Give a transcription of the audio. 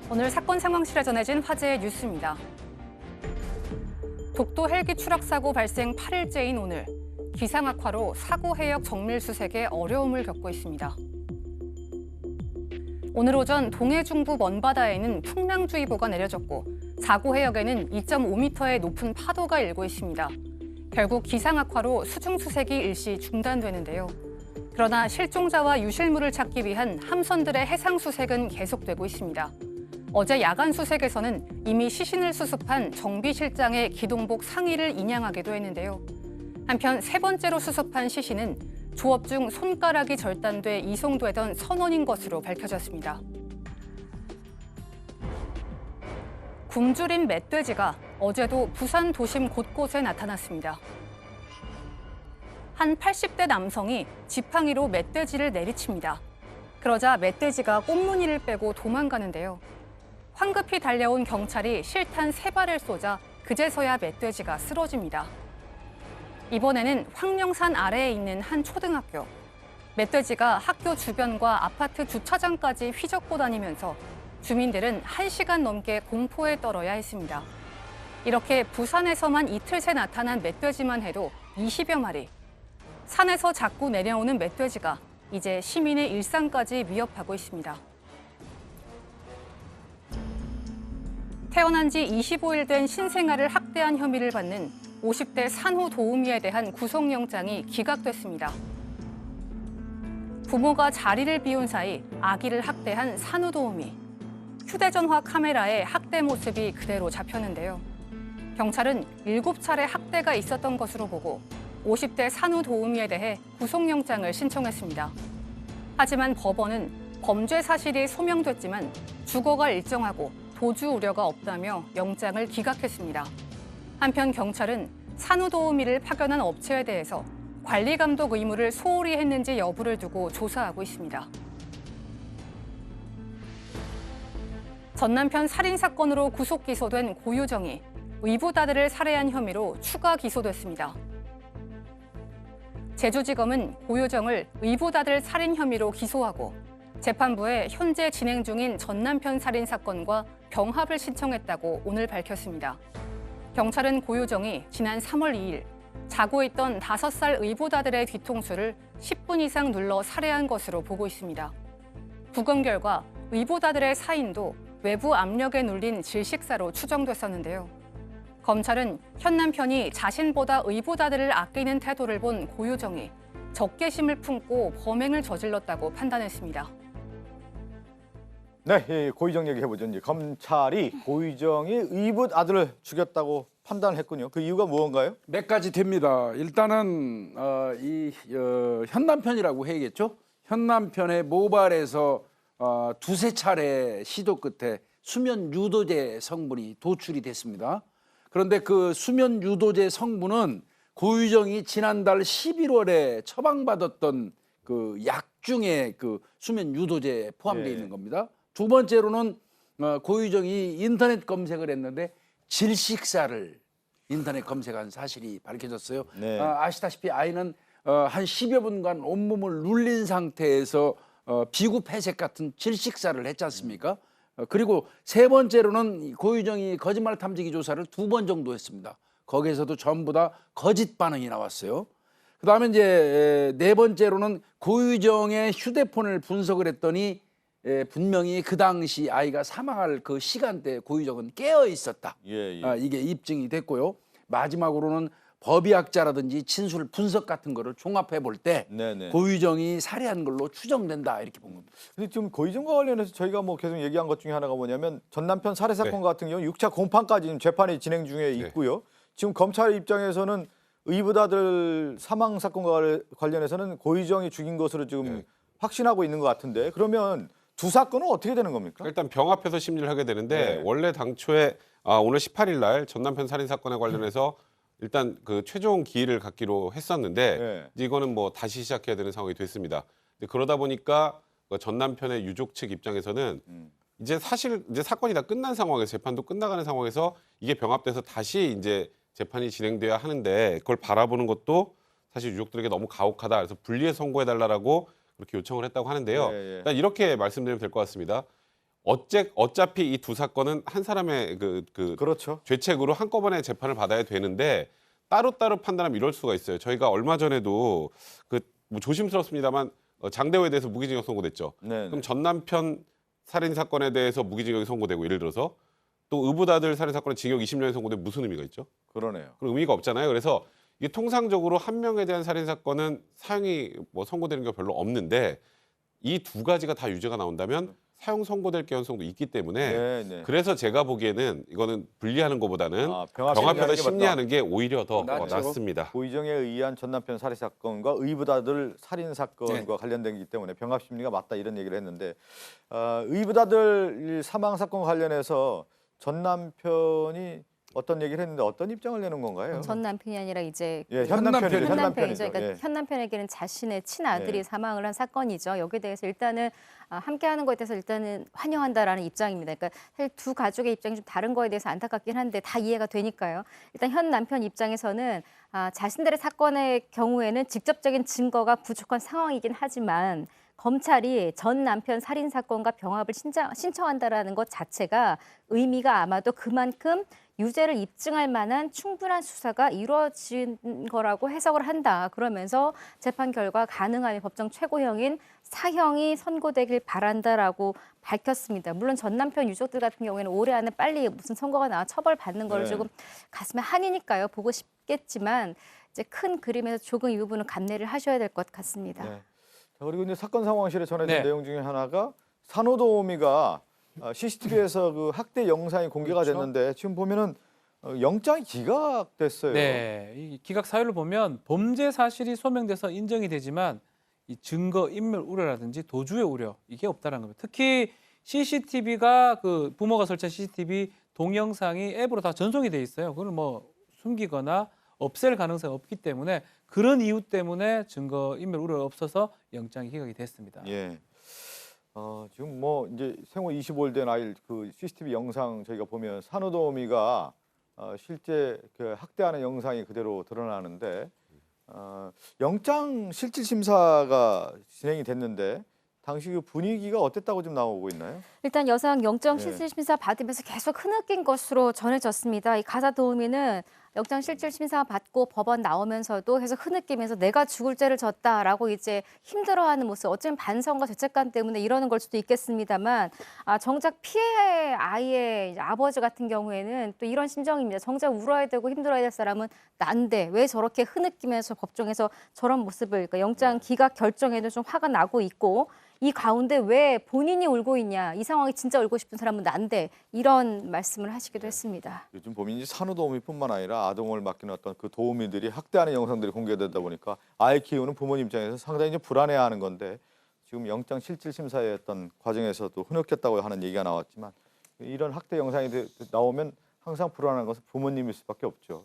오늘 사건 상황실에 전해진 화제의 뉴스입니다. 독도 헬기 추락 사고 발생 8일째인 오늘, 기상 악화로 사고 해역 정밀 수색에 어려움을 겪고 있습니다. 오늘 오전 동해 중부 먼바다에는 풍랑주의보가 내려졌고 사고 해역에는 2.5m의 높은 파도가 일고 있습니다. 결국 기상 악화로 수중 수색이 일시 중단되는데요. 그러나 실종자와 유실물을 찾기 위한 함선들의 해상 수색은 계속되고 있습니다. 어제 야간 수색에서는 이미 시신을 수습한 정비실장의 기동복 상의를 인양하기도 했는데요. 한편 세 번째로 수습한 시신은 조업 중 손가락이 절단돼 이송되던 선원인 것으로 밝혀졌습니다. 굶주린 멧돼지가 어제도 부산 도심 곳곳에 나타났습니다. 한 80대 남성이 지팡이로 멧돼지를 내리칩니다. 그러자 멧돼지가 꽃무늬를 빼고 도망가는데요. 황급히 달려온 경찰이 실탄 3발을 쏘자 그제서야 멧돼지가 쓰러집니다. 이번에는 황령산 아래에 있는 한 초등학교. 멧돼지가 학교 주변과 아파트 주차장까지 휘젓고 다니면서 주민들은 1시간 넘게 공포에 떨어야 했습니다. 이렇게 부산에서만 이틀 새 나타난 멧돼지만 해도 20여 마리. 산에서 자꾸 내려오는 멧돼지가 이제 시민의 일상까지 위협하고 있습니다. 태어난 지 25일 된 신생아를 학대한 혐의를 받는 50대 산후 도우미에 대한 구속영장이 기각됐습니다. 부모가 자리를 비운 사이 아기를 학대한 산후 도우미. 휴대전화 카메라에 학대 모습이 그대로 잡혔는데요. 경찰은 7차례 학대가 있었던 것으로 보고 50대 산후 도우미에 대해 구속영장을 신청했습니다. 하지만 법원은 범죄 사실이 소명됐지만 주거가 일정하고 도주 우려가 없다며 영장을 기각했습니다. 한편 경찰은 산후 도우미를 파견한 업체에 대해서 관리 감독 의무를 소홀히 했는지 여부를 두고 조사하고 있습니다. 전 남편 살인 사건으로 구속 기소된 고유정이 의붓아들을 살해한 혐의로 추가 기소됐습니다. 제주지검은 고유정을 의붓아들 살인 혐의로 기소하고 재판부에 현재 진행 중인 전 남편 살인 사건과 병합을 신청했다고 오늘 밝혔습니다. 경찰은 고유정이 지난 3월 2일 자고 있던 5살 의붓아들의 뒤통수를 10분 이상 눌러 살해한 것으로 보고 있습니다. 부검 결과 의붓아들의 사인도 외부 압력에 눌린 질식사로 추정됐었는데요. 검찰은 현 남편이 자신보다 의붓아들을 아끼는 태도를 본 고유정이 적개심을 품고 범행을 저질렀다고 판단했습니다. 네, 고유정 얘기해보죠. 이제 검찰이 고유정이 의붓 아들을 죽였다고 판단을 했군요. 그 이유가 무언가요? 몇 가지 됩니다. 일단은 현 남편이라고 해야겠죠. 현 남편의 모발에서 두세 차례 시도 끝에 수면 유도제 성분이 도출이 됐습니다. 그런데 그 수면 유도제 성분은 고유정이 지난달 11월에 처방받았던 그 약 중에 그 수면 유도제에 포함되어 있는 겁니다. 두 번째로는 고유정이 인터넷 검색을 했는데 질식사를 인터넷 검색한 사실이 밝혀졌어요. 네. 아시다시피 아이는 한 10여 분간 온몸을 눌린 상태에서 비구폐색 같은 질식사를 했지 않습니까? 그리고 세 번째로는 고유정이 거짓말 탐지기 조사를 2번 정도 했습니다. 거기에서도 전부 다 거짓 반응이 나왔어요. 그다음에 이제 네 번째로는 고유정의 휴대폰을 분석을 했더니 분명히 그 당시 아이가 사망할 그 시간대에 고유정은 깨어 있었다. 이게 입증이 됐고요. 마지막으로는 법의학자라든지 진술 분석 같은 거를 종합해 볼 때 고유정이 살해한 걸로 추정된다 이렇게 본 겁니다. 근데 지금 고유정과 관련해서 저희가 뭐 계속 얘기한 것 중에 하나가 뭐냐면 전 남편 살해 사건 같은 경우 6차 공판까지 지금 재판이 진행 중에 있고요. 지금 검찰 입장에서는 의붓아들 사망 사건과 관련해서는 고유정이 죽인 것으로 지금 확신하고 있는 것 같은데 그러면 두 사건은 어떻게 되는 겁니까? 일단 병합해서 심리를 하게 되는데 원래 당초에 오늘 18일 날 전 남편 살인 사건에 관련해서 일단 그 최종 기일을 갖기로 했었는데 이거는 뭐 다시 시작해야 되는 상황이 됐습니다. 그러다 보니까 전 남편의 유족 측 입장에서는 이제 사실 이제 사건이 다 끝난 상황에서 재판도 끝나가는 상황에서 이게 병합돼서 다시 이제 재판이 진행돼야 하는데 그걸 바라보는 것도 사실 유족들에게 너무 가혹하다. 그래서 분리해 선고해달라고 그렇게 요청을 했다고 하는데요. 일단 이렇게 말씀드리면 될 것 같습니다. 어차피 이 두 사건은 한 사람의 그렇죠. 죄책으로 한꺼번에 재판을 받아야 되는데 따로따로 판단하면 이럴 수가 있어요. 저희가 얼마 전에도 뭐 조심스럽습니다만 장대호에 대해서 무기징역 선고됐죠. 네. 그럼 전 남편 살인 사건에 대해서 무기징역이 선고되고 예를 들어서 또 의붓아들 살인 사건에 징역 20년이 선고되면 무슨 의미가 있죠? 그러네요. 그런 의미가 없잖아요. 그래서 이게 통상적으로 한 명에 대한 살인 사건은 사형이 뭐 선고되는 게 별로 없는데 이 두 가지가 다 유죄가 나온다면 사형 선고될 가능성도 있기 때문에 네, 네. 그래서 제가 보기에는 이거는 분리하는 것보다는 병합 병합해서 심리하는 게 심리하는 게 오히려 더 낫죠. 낫습니다. 고의정에 의한 전 남편 살해 사건과 의붓아들 살인 사건과 네. 관련된기 때문에 병합 심리가 맞다 이런 얘기를 했는데 의붓아들 사망 사건 관련해서 전 남편이 어떤 얘기를 했는데 어떤 입장을 내는 건가요? 전 남편이 아니라 이제 예, 현 남편이죠. 현 현 남편이죠. 남편이죠. 그러니까 예. 현 남편에게는 자신의 친아들이 예. 사망을 한 사건이죠. 여기에 대해서 일단은 함께하는 것에 대해서 일단은 환영한다라는 입장입니다. 그러니까 사실 두 가족의 입장이 좀 다른 거에 대해서 안타깝긴 한데 다 이해가 되니까요. 일단 현 남편 입장에서는 자신들의 사건의 경우에는 직접적인 증거가 부족한 상황이긴 하지만 검찰이 전 남편 살인 사건과 병합을 신청한다라는 것 자체가 의미가 아마도 그만큼 유죄를 입증할 만한 충분한 수사가 이루어진 거라고 해석을 한다. 그러면서 재판 결과 가능하면 법정 최고형인 사형이 선고되길 바란다라고 밝혔습니다. 물론 전 남편 유족들 같은 경우에는 올해 안에 빨리 무슨 선고가 나와 처벌받는 걸 네. 조금 가슴에 한이니까요. 보고 싶겠지만 이제 큰 그림에서 조금 이 부분은 감내를 하셔야 될 것 같습니다. 네. 자, 그리고 이제 사건 상황실에 전해진 네. 내용 중에 하나가 산호도우미가 CCTV에서 그 학대 영상이 공개가 그렇죠. 됐는데 지금 보면은 영장이 기각됐어요. 네, 이 기각 사유를 보면 범죄 사실이 소명돼서 인정이 되지만 이 증거 인멸 우려라든지 도주의 우려 이게 없다는 겁니다. 특히 CCTV가 그 부모가 설치한 CCTV 동영상이 앱으로 다 전송이 돼 있어요. 그걸 뭐 숨기거나 없앨 가능성이 없기 때문에 그런 이유 때문에 증거 인멸 우려가 없어서 영장이 기각이 됐습니다. 예. 지금 뭐 이제 생후 25일 된 아이 그 CCTV 영상 저희가 보면 산호도우미가 실제 그 학대하는 영상이 그대로 드러나는데 영장 실질 심사가 진행이 됐는데 당시 그 분위기가 어땠다고 좀 나오고 있나요? 일단 여성 영장 네. 실질 심사 받으면서 계속 흐느낀 것으로 전해졌습니다. 이 가사 도우미는 영장 실질 심사 받고 법원 나오면서도 계속 흐느끼면서 내가 죽을 죄를 졌다라고 이제 힘들어하는 모습. 어쩌면 반성과 죄책감 때문에 이러는 걸 수도 있겠습니다만 정작 피해 아이의 이제 아버지 같은 경우에는 또 이런 심정입니다. 정작 울어야 되고 힘들어야 될 사람은 난데 왜 저렇게 흐느끼면서 법정에서 저런 모습을 그러니까 영장 기각 결정에도 좀 화가 나고 있고 이 가운데 왜 본인이 울고 있냐 이 상황이 진짜 울고 싶은 사람은 난데 이런 말씀을 하시기도 했습니다. 요즘 보면 이제 산후도우미뿐만 아니라 아동을 맡기는 어떤 그 도우미들이 학대하는 영상들이 공개되다 보니까 아이 키우는 부모님 입장에서 상당히 이제 불안해하는 건데 지금 영장 실질 심사의 어떤 과정에서도 흐느꼈다고 하는 얘기가 나왔지만 이런 학대 영상이 나오면 항상 불안한 것은 부모님일 수밖에 없죠.